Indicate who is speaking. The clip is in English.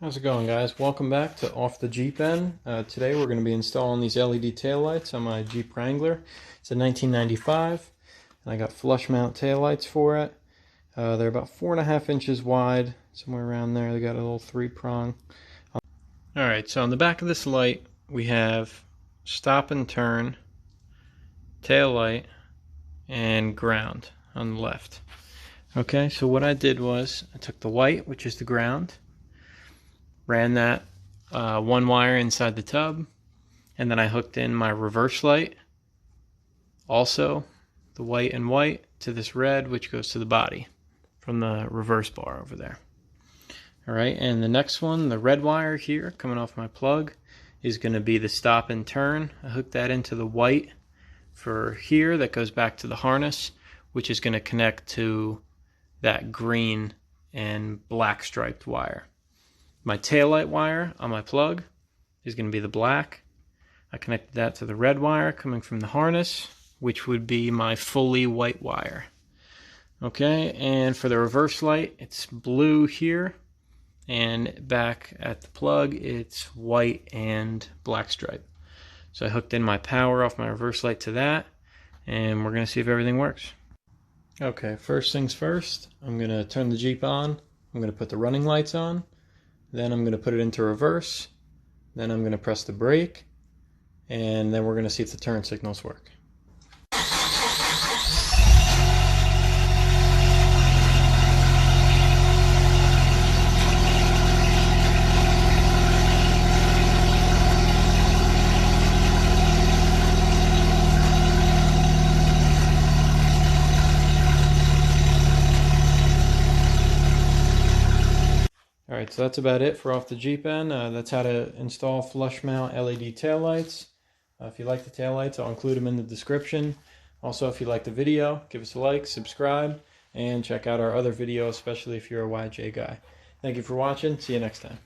Speaker 1: How's it going, guys? Welcome back to Off the Jeep End. Today we're going to be installing these LED taillights on my Jeep Wrangler. It's a 1995 and I got flush mount taillights for it. They're about 4.5 inches wide, somewhere around there. They got a little 3-prong. Alright, so on the back of this light we have stop and turn, tail light, and ground on the left. Okay, so what I did was I took the white, which is the ground, ran that one wire inside the tub, and then I hooked in my reverse light, also the white and white, to this red, which goes to the body from the reverse bar over there. Alright, and the next one, the red wire here coming off my plug, is going to be the stop and turn. I hooked that into the white for here that goes back to the harness, which is going to connect to that green and black striped wire. My taillight wire on my plug is going to be the black. I connected that to the red wire coming from the harness, which would be my fully white wire. Okay, and for the reverse light, it's blue here, and back at the plug, it's white and black stripe. So I hooked in my power off my reverse light to that, and we're going to see if everything works. Okay, first things first, I'm going to turn the Jeep on. I'm going to put the running lights on. Then I'm going to put it into reverse. Then I'm going to press the brake. And then we're going to see if the turn signals work. Alright, so that's about it for Off the Jeep End. That's how to install flush mount LED taillights. If you like the taillights, I'll include them in the description. Also, if you like the video, give us a like, subscribe, and check out our other videos, especially if you're a YJ guy. Thank you for watching. See you next time.